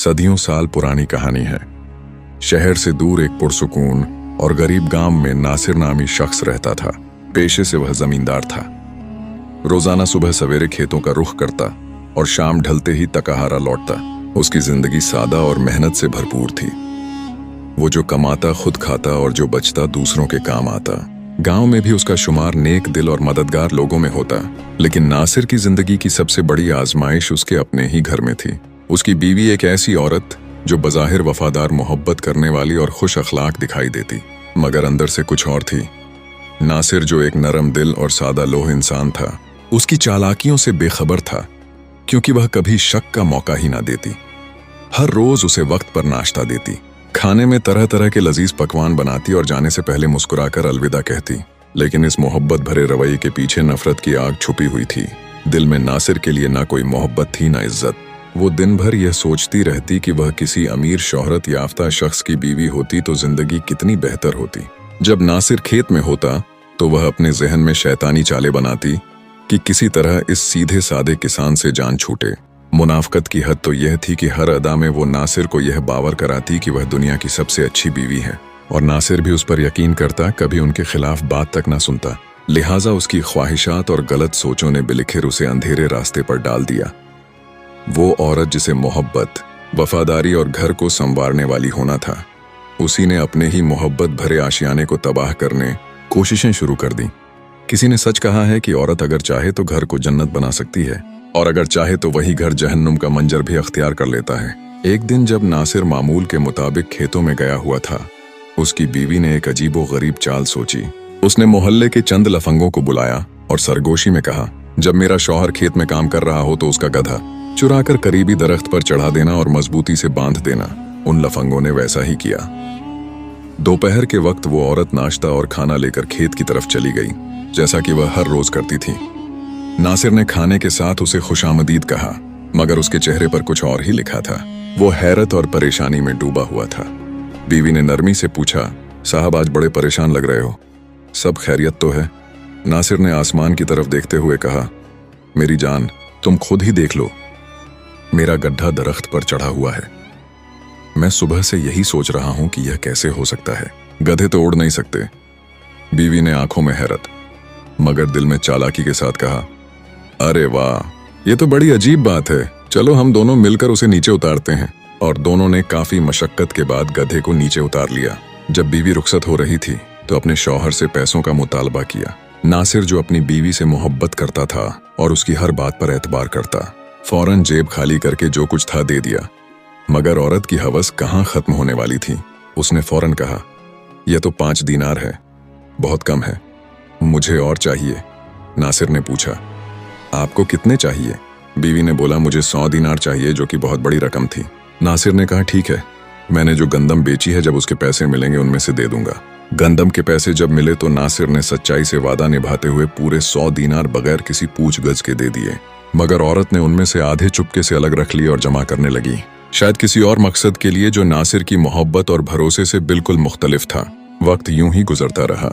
सदियों साल पुरानी कहानी है। शहर से दूर एक पुरसुकून और गरीब गांव में नासिर नामी शख्स रहता था। पेशे से वह जमींदार था। रोजाना सुबह सवेरे खेतों का रुख करता और शाम ढलते ही तकाहारा लौटता। उसकी जिंदगी सादा और मेहनत से भरपूर थी। वो जो कमाता खुद खाता और जो बचता दूसरों के काम आता। गांव में भी उसका शुमार नेक दिल और मददगार लोगों में होता, लेकिन नासिर की जिंदगी की सबसे बड़ी आजमाइश उसके अपने ही घर में थी। उसकी बीवी एक ऐसी औरत जो बज़ाहिर वफादार, मोहब्बत करने वाली और खुश अखलाक दिखाई देती, मगर अंदर से कुछ और थी। नासिर जो एक नरम दिल और सादा लोह इंसान था, उसकी चालाकियों से बेखबर था, क्योंकि वह कभी शक का मौका ही ना देती। हर रोज उसे वक्त पर नाश्ता देती, खाने में तरह तरह के लजीज पकवान बनाती और जाने से पहले मुस्कुराकर अलविदा कहती। लेकिन इस मोहब्बत भरे रवैये के पीछे नफरत की आग छुपी हुई थी। दिल में नासिर के लिए ना कोई मोहब्बत थी, ना इज्जत। वो दिन भर यह सोचती रहती कि वह किसी अमीर शोहरत याफ्ता शख्स की बीवी होती तो जिंदगी कितनी बेहतर होती। जब नासिर खेत में होता तो वह अपने जहन में शैतानी चालें बनाती कि किसी तरह इस सीधे सादे किसान से जान छूटे। मुनाफकत की हद तो यह थी कि हर अदा में वो नासिर को यह बावर कराती कि वह दुनिया की सबसे अच्छी बीवी है, और नासिर भी उस पर यकीन करता, कभी उनके खिलाफ बात तक ना सुनता। लिहाजा उसकी ख्वाहिशात और गलत सोचों ने बिलिखिर उसे अंधेरे रास्ते पर डाल दिया। वो औरत जिसे मोहब्बत, वफादारी और घर को संवारने वाली होना था, उसी ने अपने ही मोहब्बत भरे आशियाने को तबाह करने कोशिशें शुरू कर दी। किसी ने सच कहा है कि औरत अगर चाहे तो घर को जन्नत बना सकती है, और अगर चाहे तो वही घर जहन्नुम का मंजर भी अख्तियार कर लेता है। एक दिन जब नासिर मामूल के मुताबिक खेतों में गया हुआ था, उसकी बीवी ने एक अजीबो गरीब चाल सोची। उसने मोहल्ले के चंद लफंगों को बुलाया और सरगोशी में कहा, जब मेरा शौहर खेत में काम कर रहा हो तो उसका गधा चुराकर करीबी दरख्त पर चढ़ा देना और मजबूती से बांध देना। उन लफंगों ने वैसा ही किया। दोपहर के वक्त वो औरत नाश्ता और खाना लेकर खेत की तरफ चली गई, जैसा कि वह हर रोज करती थी। नासिर ने खाने के साथ उसे खुशामदीद कहा, मगर उसके चेहरे पर कुछ और ही लिखा था। वो हैरत और परेशानी में डूबा हुआ था। बीवी ने नरमी से पूछा, साहब आज बड़े परेशान लग रहे हो, सब खैरियत तो है? नासिर ने आसमान की तरफ देखते हुए कहा, मेरी जान तुम खुद ही देख लो, मेरा गड्ढा दरख्त पर चढ़ा हुआ है। मैं सुबह से यही सोच रहा हूं कि यह कैसे हो सकता है, गधे तो उड़ नहीं सकते। बीवी ने आंखों में हैरत मगर दिल में चालाकी के साथ कहा, अरे वाह, ये तो बड़ी अजीब बात है, चलो हम दोनों मिलकर उसे नीचे उतारते हैं। और दोनों ने काफी मशक्कत के बाद गधे को नीचे उतार लिया। जब बीवी रुखसत हो रही थी तो अपने शौहर से पैसों का मुतालबा किया। नासिर जो अपनी बीवी से मोहब्बत करता था और उसकी हर बात पर एतबार करता, फौरन जेब खाली करके जो कुछ था दे दिया। मगर औरत की हवस कहाँ खत्म होने वाली थी। उसने फौरन कहा, यह तो 5 दीनार है, बहुत कम है, मुझे और चाहिए। नासिर ने पूछा, आपको कितने चाहिए? बीवी ने बोला, मुझे 100 दीनार चाहिए, जो कि बहुत बड़ी रकम थी। नासिर ने कहा, ठीक है, मैंने जो गंदम बेची है जब उसके पैसे मिलेंगे उनमें से दे दूंगा। गंदम के पैसे जब मिले तो नासिर ने सच्चाई से वादा निभाते हुए पूरे 100 दीनार बगैर किसी पूछ गछ के दे दिए। मगर औरत ने उनमें से आधे चुपके से अलग रख लिए और जमा करने लगी, शायद किसी और मकसद के लिए जो नासिर की मोहब्बत और भरोसे से बिल्कुल मुख्तलिफ था। वक्त यूं ही गुजरता रहा,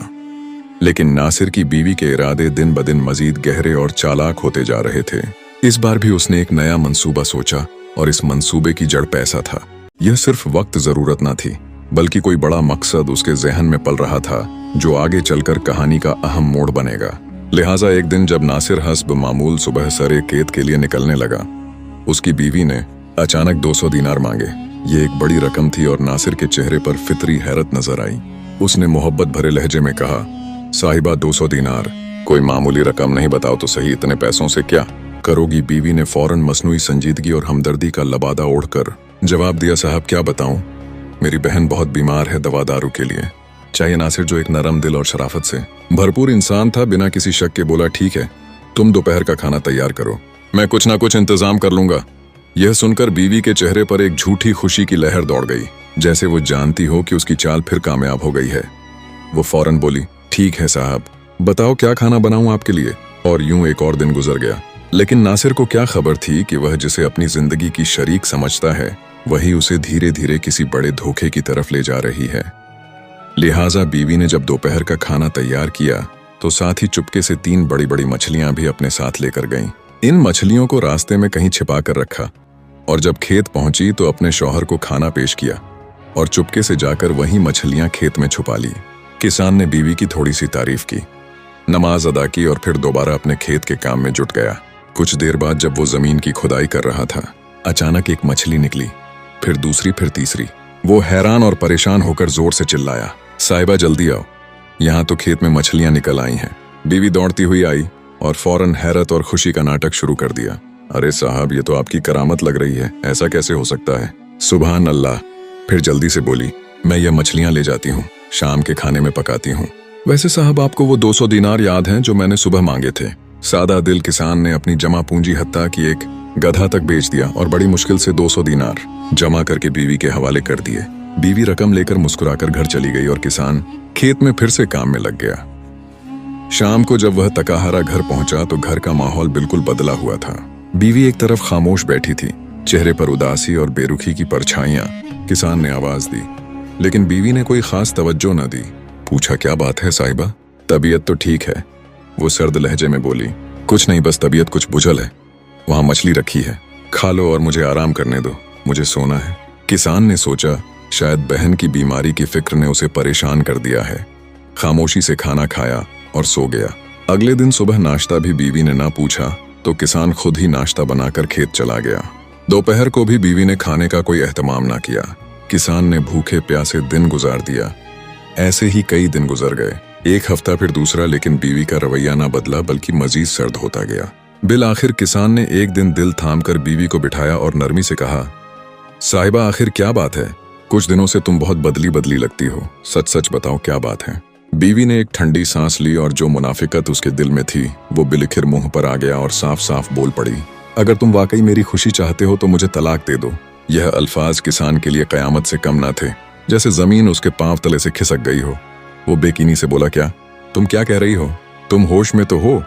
लेकिन नासिर की बीवी के इरादे दिन ब दिन मजीद गहरे और चालाक होते जा रहे थे। इस बार भी उसने एक नया मंसूबा सोचा, और इस मंसूबे की जड़ पैसा था। यह सिर्फ वक्त जरूरत न थी, बल्कि कोई बड़ा मकसद उसके जहन में पल रहा था, जो आगे चलकर कहानी का अहम मोड़ बनेगा। लिहाजा एक दिन जब नासिर हस्ब मामूल सुबह सरे खेत के लिए निकलने लगा, उसकी बीवी ने अचानक 200 दीनार मांगे। ये एक बड़ी रकम थी और नासिर के चेहरे पर फितरी हैरत नजर आई। उसने मोहब्बत भरे लहजे में कहा, साहिबा 200 दीनार कोई मामूली रकम नहीं, बताओ तो सही, इतने पैसों से क्या करोगी? बीवी ने फौरन मसनूई संजीदगी और हमदर्दी का लबादा ओढ़कर जवाब दिया, साहब क्या बताऊं, मेरी बहन बहुत बीमार है, दवा दारू के लिए चाहिए। नासिर जो एक नरम दिल और शराफत से भरपूर इंसान था, बिना किसी शक के बोला, ठीक है, तुम दोपहर का खाना तैयार करो, मैं कुछ ना कुछ इंतजाम कर लूंगा। यह सुनकर बीवी के चेहरे पर एक झूठी खुशी की लहर दौड़ गई, जैसे वो जानती हो कि उसकी चाल फिर कामयाब हो गई है। वो फौरन बोली, ठीक है साहब, बताओ क्या खाना बनाऊं आपके लिए। और यूं एक और दिन गुजर गया। लेकिन नासिर को क्या खबर थी कि वह जिसे अपनी जिंदगी की शरीक समझता है, वही उसे धीरे धीरे किसी बड़े धोखे की तरफ ले जा रही है। लिहाजा बीवी ने जब दोपहर का खाना तैयार किया तो साथ ही चुपके से 3 बड़ी बड़ी मछलियां भी अपने साथ लेकर गईं। इन मछलियों को रास्ते में कहीं छिपा कर रखा और जब खेत पहुंची तो अपने शौहर को खाना पेश किया और चुपके से जाकर वहीं मछलियां खेत में छुपा ली। किसान ने बीवी की थोड़ी सी तारीफ की, नमाज अदा की और फिर दोबारा अपने खेत के काम में जुट गया। कुछ देर बाद जब वो जमीन की खुदाई कर रहा था, अचानक एक मछली निकली, फिर दूसरी, फिर तीसरी। वो हैरान और परेशान होकर जोर से चिल्लाया, साहिबा जल्दी आओ, यहाँ तो खेत में मछलियां निकल आई हैं। बीवी दौड़ती हुई आई और फौरन हैरत और खुशी का नाटक शुरू कर दिया। अरे साहब, ये तो आपकी करामत लग रही है, ऐसा कैसे हो सकता है? सुभान अल्लाह। फिर जल्दी से बोली, मैं ये मछलियां ले जाती हूँ, शाम के खाने में पकाती हूँ। वैसे साहब, आपको वो 200 दिनार याद हैं जो मैंने सुबह मांगे थे? सादा दिल किसान ने अपनी जमा पूंजी हत्ता की एक गधा तक बेच दिया और बड़ी मुश्किल से 200 दिनार जमा करके बीवी के हवाले कर दिए। बीवी रकम लेकर मुस्कुराकर घर चली गई और किसान खेत में फिर से काम में लग गया। शाम को जब वह तकाहारा घर पहुंचा तो घर का माहौल बिल्कुल बदला हुआ था। बीवी एक तरफ खामोश बैठी थी, चेहरे पर उदासी और बेरुखी की परछाइयां। किसान ने आवाज दी, लेकिन बीवी ने कोई खास तवज्जो न दी। पूछा, क्या बात है साहिबा? तबीयत तो ठीक है, वो सर्द लहजे में बोली। कुछ नहीं, बस तबीयत कुछ बुझल है। वहां मछली रखी है, खा लो और मुझे आराम करने दो, मुझे सोना है। किसान ने सोचा शायद बहन की बीमारी की फिक्र ने उसे परेशान कर दिया है। खामोशी से खाना खाया और सो गया। अगले दिन सुबह नाश्ता भी बीवी ने ना पूछा तो किसान खुद ही नाश्ता बनाकर खेत चला गया। दोपहर को भी बीवी ने खाने का कोई एहतमाम ना किया। किसान ने भूखे प्यासे दिन गुजार दिया। ऐसे ही कई दिन गुजर गए, एक हफ्ता फिर दूसरा, लेकिन बीवी का रवैया ना बदला बल्कि मजीद सर्द होता गया। बिल आखिर किसान ने एक दिन दिल थाम कर बीवी को बिठाया और नरमी से कहा, साहिबा आखिर क्या बात है? कुछ दिनों से तुम बहुत बदली बदली लगती हो, सच सच बताओ क्या बात है? बीवी ने एक ठंडी सांस ली और जो मुनाफिकत उसके दिल में थी वो बिलखिर मुंह पर आ गया और साफ साफ बोल पड़ी, अगर तुम वाकई मेरी खुशी चाहते हो तो मुझे तलाक दे दो। यह अल्फाज किसान के लिए कयामत से कम न थे, जैसे जमीन उसके पांव तले से खिसक गई हो। वो बेकीनी से बोला, क्या तुम क्या कह रही हो? तुम होश में तो हो?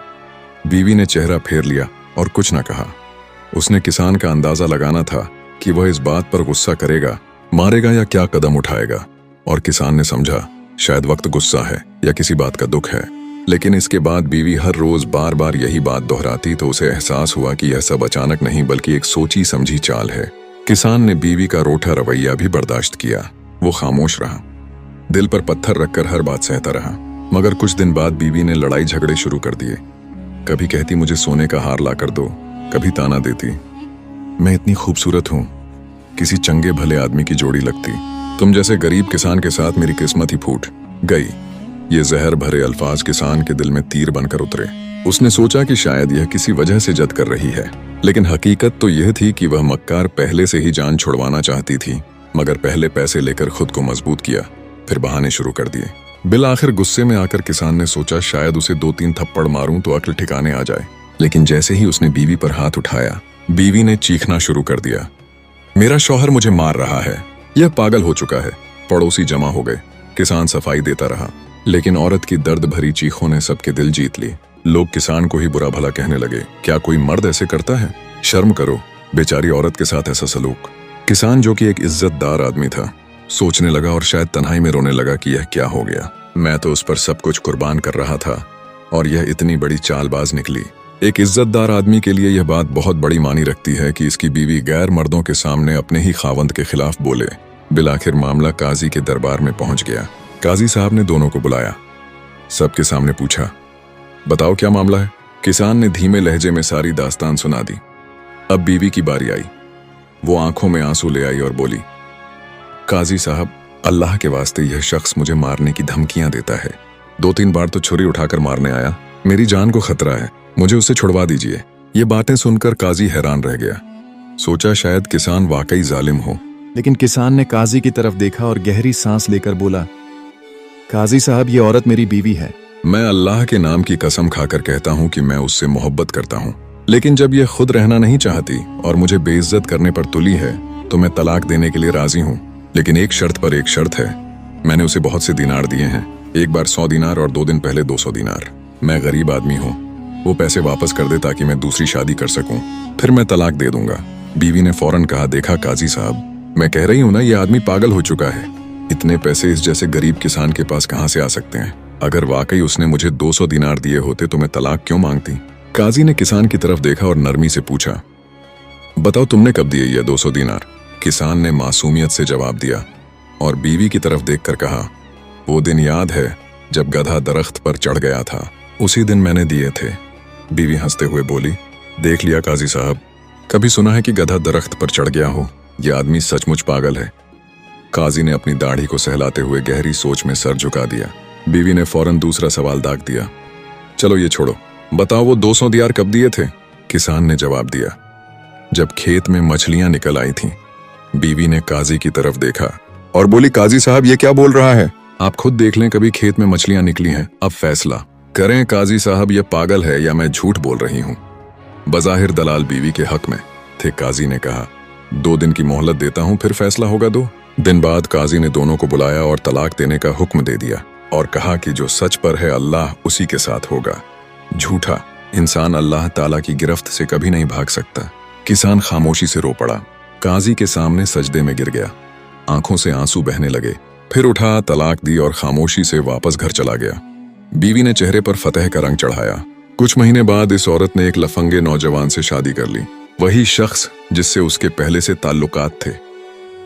बीवी ने चेहरा फेर लिया और कुछ न कहा। उसने किसान का अंदाजा लगाना था कि वह इस बात पर गुस्सा करेगा, मारेगा या क्या कदम उठाएगा, और किसान ने समझा शायद वक्त गुस्सा है या किसी बात का दुख है। लेकिन इसके बाद बीवी हर रोज बार बार यही बात दोहराती तो उसे एहसास हुआ कि यह सब अचानक नहीं बल्कि एक सोची समझी चाल है। किसान ने बीवी का रूठा रवैया भी बर्दाश्त किया। वो खामोश रहा, दिल पर पत्थर रखकर हर बात सहता रहा। मगर कुछ दिन बाद बीवी ने लड़ाई झगड़े शुरू कर दिए। कभी कहती मुझे सोने का हार ला कर दो, कभी ताना देती मैं इतनी खूबसूरत हूं, किसी चंगे भले आदमी की जोड़ी लगती। तुम जैसे गरीब किसान के साथ मेरी किस्मत ही फूट गई। ये जहर भरे अल्फाज किसान के दिल में तीर बनकर उतरे। उसने सोचा कि शायद यह किसी वजह से जद कर रही है, लेकिन हकीकत तो यह थी कि वह मक्कार पहले से ही जान छुड़वाना चाहती थी, मगर पहले पैसे लेकर खुद को मजबूत किया, फिर बहाने शुरू कर दिए। बिल आखिर गुस्से में आकर किसान ने सोचा शायद उसे 2-3 थप्पड़ मारूं तो अक्ल ठिकाने आ जाए। लेकिन जैसे ही उसने बीवी पर हाथ उठाया, बीवी ने चीखना शुरू कर दिया, मेरा शौहर मुझे मार रहा है, यह पागल हो चुका है। पड़ोसी जमा हो गए। किसान सफाई देता रहा, लेकिन औरत की दर्द भरी चीखों ने सबके दिल जीत ली। लोग किसान को ही बुरा भला कहने लगे, क्या कोई मर्द ऐसे करता है? शर्म करो, बेचारी औरत के साथ ऐसा सलूक। किसान जो कि एक इज्जतदार आदमी था, सोचने लगा और शायद तन्हाई में रोने लगा कि यह क्या हो गया। मैं तो उस पर सब कुछ कुर्बान कर रहा था और यह इतनी बड़ी चालबाज निकली। एक इज्जतदार आदमी के लिए यह बात बहुत बड़ी मानी रखती है कि इसकी बीवी गैर मर्दों के सामने अपने ही खावंद के खिलाफ बोले। बिलाखिर मामला काजी के दरबार में पहुंच गया। काजी साहब ने दोनों को बुलाया, सबके सामने पूछा, बताओ क्या मामला है? किसान ने धीमे लहजे में सारी दास्तान सुना दी। अब बीवी की बारी आई। वो आंखों में आंसू ले आई और बोली, काजी साहब, अल्लाह के वास्ते यह शख्स मुझे मारने की धमकियां देता है। 2-3 बार तो छुरी उठाकर मारने आया। मेरी जान को खतरा है, मुझे उससे छुड़वा दीजिए। ये बातें सुनकर काजी हैरान रह गया। सोचा शायद किसान वाकई जालिम हो। लेकिन किसान ने काजी की तरफ देखा और गहरी सांस लेकर बोला, काजी साहब, ये औरत मेरी बीवी है। मैं अल्लाह के नाम की कसम खाकर कहता हूँ कि मैं उससे मोहब्बत करता हूँ, लेकिन जब यह खुद रहना नहीं चाहती और मुझे बेइज्जत करने पर तुली है तो मैं तलाक देने के लिए राजी हूँ। लेकिन एक शर्त पर एक शर्त है। मैंने उसे बहुत से दिनार दिए हैं, एक बार 100 दिनार और 2 दिन पहले 200 दिनार। मैं गरीब आदमी हूँ, वो पैसे वापस कर दे ताकि मैं दूसरी शादी कर सकूं, फिर मैं तलाक दे दूंगा। बीवी ने फौरन कहा, देखा काजी साहब, मैं कह रही हूं ना, ये आदमी पागल हो चुका है। इतने पैसे इस जैसे गरीब किसान के पास कहां से आ सकते हैं? अगर वाकई उसने मुझे 200 दिनार दिए होते तो मैं तलाक क्यों मांगती? काजी ने किसान की तरफ देखा और नरमी से पूछा, बताओ तुमने कब दिए ये 200 दीनार? किसान ने मासूमियत से जवाब दिया और बीवी की तरफ देखकर कहा, वो दिन याद है जब गधा दरख्त पर चढ़ गया था, उसी दिन मैंने दिए थे। बीवी हंसते हुए बोली, देख लिया काजी साहब, कभी सुना है कि गधा दरख्त पर चढ़ गया हो? यह आदमी सचमुच पागल है। काजी ने अपनी दाढ़ी को सहलाते हुए गहरी सोच में सर झुका दिया। बीवी ने फौरन दूसरा सवाल दाग दिया, चलो ये छोड़ो, बताओ वो 200 दिनार कब दिए थे? किसान ने जवाब दिया, जब खेत में मछलियां निकल आई थीं। बीवी ने काजी की तरफ देखा और बोली, काजी साहब ये क्या बोल रहा है? आप खुद देख लें, कभी खेत में मछलियां निकली हैं, अब फैसला करें काजी साहब, ये पागल है या मैं झूठ बोल रही हूं। बज़ाहिर दलाल बीवी के हक में थे। काजी ने कहा, 2 दिन की मोहलत देता हूं, फिर फैसला होगा 2 दिन बाद। काजी ने दोनों को बुलाया और तलाक देने का हुक्म दे दिया और कहा कि जो सच पर है अल्लाह उसी के साथ होगा। झूठा इंसान अल्लाह ताला की गिरफ्त से कभी नहीं भाग सकता। किसान खामोशी से रो पड़ा, काजी के सामने सजदे में गिर गया, आंखों से आंसू बहने लगे। फिर उठा, तलाक दी और खामोशी से वापस घर चला गया। बीवी ने चेहरे पर फतह का रंग चढ़ाया। कुछ महीने बाद इस औरत ने एक लफंगे नौजवान से शादी कर ली, वही शख्स जिससे उसके पहले से ताल्लुकात थे।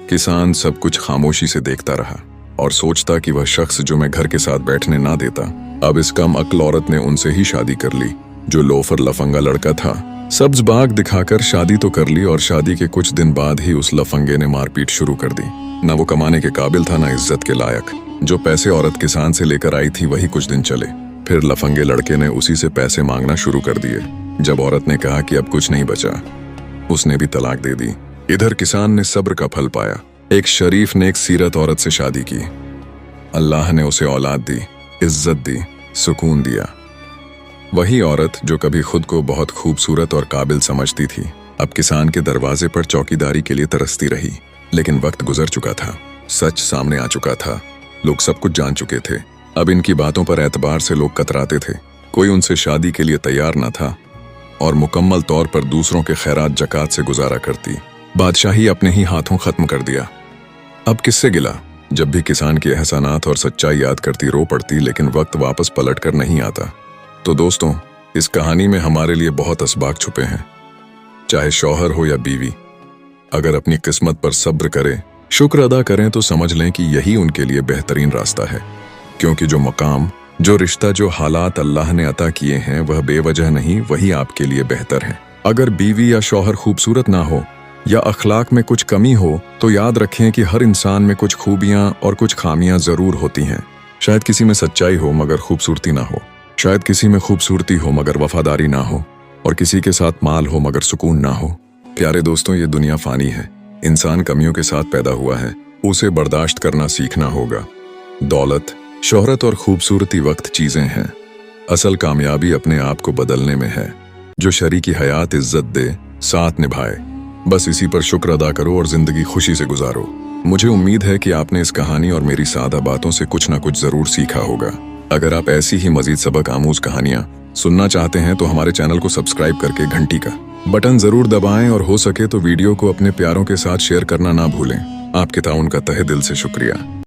किसान सब कुछ खामोशी से देखता रहा और सोचता कि वह शख्स जो मैं घर के साथ बैठने ना देता, अब इस कम अक्ल औरत ने उनसे ही शादी कर ली जो लोफर लफंगा लड़का था। सब्ज बाग दिखाकर शादी तो कर ली और शादी के कुछ दिन बाद ही उस लफंगे ने मारपीट शुरू कर दी। न वो कमाने के काबिल था, न इज्जत के लायक। जो पैसे औरत किसान से लेकर आई थी वही कुछ दिन चले, फिर लफंगे लड़के ने उसी से पैसे मांगना शुरू कर दिए। जब औरत ने कहा कि अब कुछ नहीं बचा, उसने भी तलाक दे दी। इधर किसान ने सब्र का फल पाया। एक शरीफ नेक सीरत औरत से शादी की, अल्लाह ने उसे औलाद दी, इज्जत दी, सुकून दिया। वही औरत जो कभी खुद को बहुत खूबसूरत और काबिल समझती थी, अब किसान के दरवाजे पर चौकीदारी के लिए तरसती रही। लेकिन वक्त गुजर चुका था, सच सामने आ चुका था, लोग सब कुछ जान चुके थे। अब इनकी बातों पर एतबार से लोग कतराते थे। कोई उनसे शादी के लिए तैयार न था और मुकम्मल तौर पर दूसरों के खैरात जकात से गुजारा करती। बादशाही अपने ही हाथों खत्म कर दिया। अब किससे गिला? जब भी किसान के एहसानात और सच्चाई याद करती रो पड़ती, लेकिन वक्त वापस पलट कर नहीं आता। तो दोस्तों, इस कहानी में हमारे लिए बहुत असबाक छुपे हैं। चाहे शौहर हो या बीवी, अगर अपनी किस्मत पर सब्र करें, शुक्र अदा करें, तो समझ लें कि यही उनके लिए बेहतरीन रास्ता है। क्योंकि जो मकाम, जो रिश्ता, जो हालात अल्लाह ने अता किए हैं वह बेवजह नहीं, वही आपके लिए बेहतर है। अगर बीवी या शौहर खूबसूरत ना हो या अखलाक में कुछ कमी हो, तो याद रखें कि हर इंसान में कुछ खूबियां और कुछ खामियां जरूर होती हैं। शायद किसी में सच्चाई हो मगर खूबसूरती ना हो, शायद किसी में खूबसूरती हो मगर वफादारी ना हो, और किसी के साथ माल हो मगर सुकून ना हो। प्यारे दोस्तों, ये दुनिया फानी है, इंसान कमियों के साथ पैदा हुआ है, उसे बर्दाश्त करना सीखना होगा। दौलत, शोहरत और खूबसूरती वक्त चीजें हैं, असल कामयाबी अपने आप को बदलने में है। जो शरीकी हयात इज्जत दे, साथ निभाए, बस इसी पर शुक्र अदा करो और जिंदगी खुशी से गुजारो। मुझे उम्मीद है कि आपने इस कहानी और मेरी सादा बातों से कुछ ना कुछ जरूर सीखा होगा। अगर आप ऐसी ही मजीद सबक आमूज कहानियां सुनना चाहते हैं तो हमारे चैनल को सब्सक्राइब करके घंटी का बटन जरूर दबाएं और हो सके तो वीडियो को अपने प्यारों के साथ शेयर करना ना भूलें। आपके ताउन का तहे दिल से शुक्रिया।